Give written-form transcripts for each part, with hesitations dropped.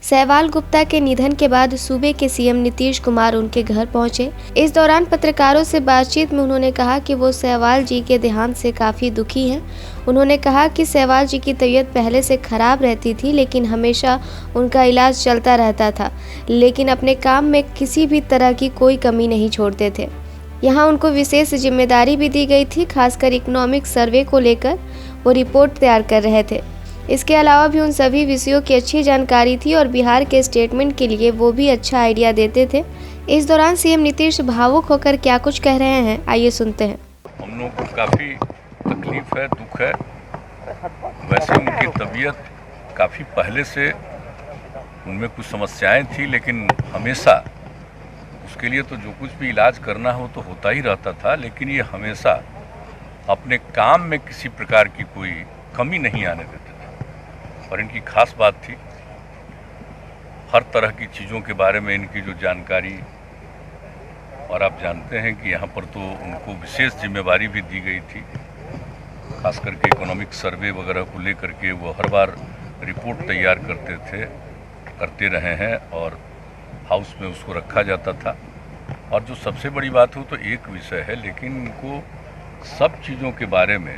सहवाल गुप्ता के निधन के बाद सूबे के सीएम नीतीश कुमार उनके घर पहुंचे। इस दौरान पत्रकारों से बातचीत में उन्होंने कहा कि वो सहवाल जी के देहांत से काफ़ी दुखी हैं। उन्होंने कहा कि सहवाल जी की तबीयत पहले से खराब रहती थी, लेकिन हमेशा उनका इलाज चलता रहता था, लेकिन अपने काम में किसी भी तरह की कोई कमी नहीं छोड़ते थे। यहाँ उनको विशेष जिम्मेदारी भी दी गई थी, खासकर इकोनॉमिक सर्वे को लेकर वो रिपोर्ट तैयार कर रहे थे। इसके अलावा भी उन सभी विषयों की अच्छी जानकारी थी और बिहार के स्टेटमेंट के लिए वो भी अच्छा आइडिया देते थे। इस दौरान सीएम नीतीश भावुक होकर क्या कुछ कह रहे हैं, आइए सुनते हैं। हम लोगों को काफ़ी तकलीफ है, दुख है। वैसे उनकी तबीयत काफ़ी पहले से उनमें कुछ समस्याएं थी, लेकिन हमेशा उसके लिए तो जो कुछ भी इलाज करना हो तो होता ही रहता था, लेकिन ये हमेशा अपने काम में किसी प्रकार की कोई कमी नहीं आने देते थे। और इनकी खास बात थी, हर तरह की चीज़ों के बारे में इनकी जो जानकारी, और आप जानते हैं कि यहाँ पर तो उनको विशेष जिम्मेवारी भी दी गई थी, खास करके इकोनॉमिक सर्वे वगैरह को लेकर के वो हर बार रिपोर्ट तैयार करते रहे हैं और हाउस में उसको रखा जाता था। और जो सबसे बड़ी बात हो तो एक विषय है, लेकिन इनको सब चीज़ों के बारे में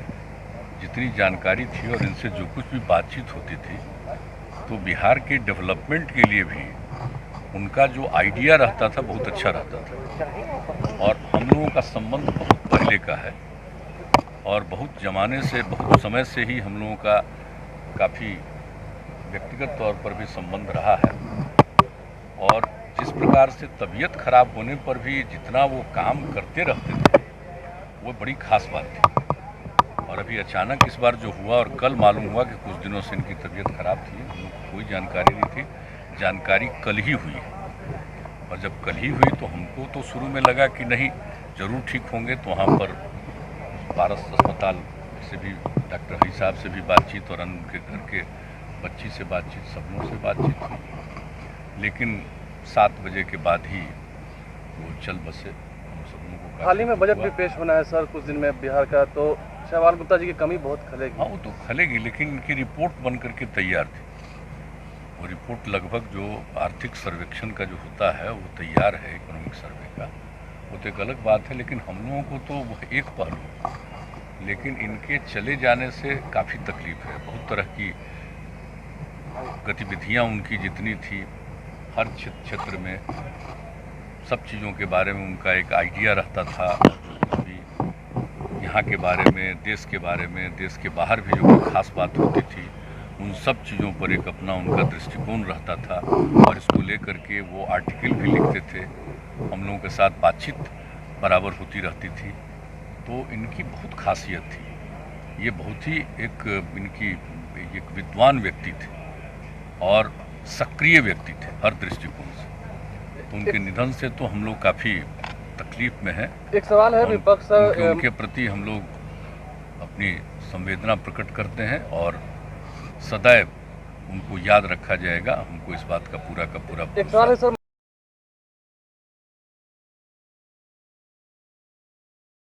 जितनी जानकारी थी और इनसे जो कुछ भी बातचीत होती थी, तो बिहार के डेवलपमेंट के लिए भी उनका जो आइडिया रहता था बहुत अच्छा रहता था। और हम लोगों का संबंध बहुत पहले का है और बहुत ज़माने से, बहुत समय से ही हम लोगों का काफ़ी व्यक्तिगत तौर पर भी संबंध रहा है। और जिस प्रकार से तबीयत खराब होने पर भी जितना वो काम करते रहते थे, वो बड़ी खास बात थी। और अभी अचानक इस बार जो हुआ, और कल मालूम हुआ कि कुछ दिनों से इनकी तबीयत खराब थी, हम लोग को कोई जानकारी नहीं थी। जानकारी कल ही हुई है। और जब कल ही हुई तो हमको तो शुरू में लगा कि नहीं, ज़रूर ठीक होंगे। तो वहाँ पर पारस अस्पताल से भी डॉक्टर हरी साहब से भी बातचीत और उनके घर के बच्ची से बातचीत, सब लोगों से बातचीत हुई, लेकिन 7 बजे के बाद ही वो चल बसे। हाल ही में बजट भी पेश होना है सर कुछ दिन में बिहार का, तो सहवाल गुप्ता जी की कमी बहुत खलेगी। हाँ, वो तो खलेगी, लेकिन इनकी रिपोर्ट बन करके तैयार थी। वो रिपोर्ट लगभग जो आर्थिक सर्वेक्षण का जो होता है वो तैयार है, इकोनॉमिक सर्वे का, वो तो एक अलग बात है। लेकिन हम लोगों को तो वह एक पहलू, लेकिन इनके चले जाने से काफ़ी तकलीफ है। बहुत तरह की गतिविधियाँ उनकी जितनी थी, हर क्षेत्र में सब चीज़ों के बारे में उनका एक आइडिया रहता था। अभी यहाँ के बारे में, देश के बारे में, देश के बाहर भी जो कोई खास बात होती थी, उन सब चीज़ों पर एक अपना उनका दृष्टिकोण रहता था। और इसको लेकर के वो आर्टिकल भी लिखते थे, हम लोगों के साथ बातचीत बराबर होती रहती थी। तो इनकी बहुत खासियत थी, ये बहुत ही एक विद्वान व्यक्ति थे और सक्रिय व्यक्ति थे हर दृष्टिकोण से। तो उनके निधन से तो हम लोग काफ़ी तकलीफ में हैं। एक सवाल है विपक्ष, उनके प्रति हम लोग अपनी संवेदना प्रकट करते हैं और सदैव उनको याद रखा जाएगा। हमको इस बात का पूरा एक सवाल है सर।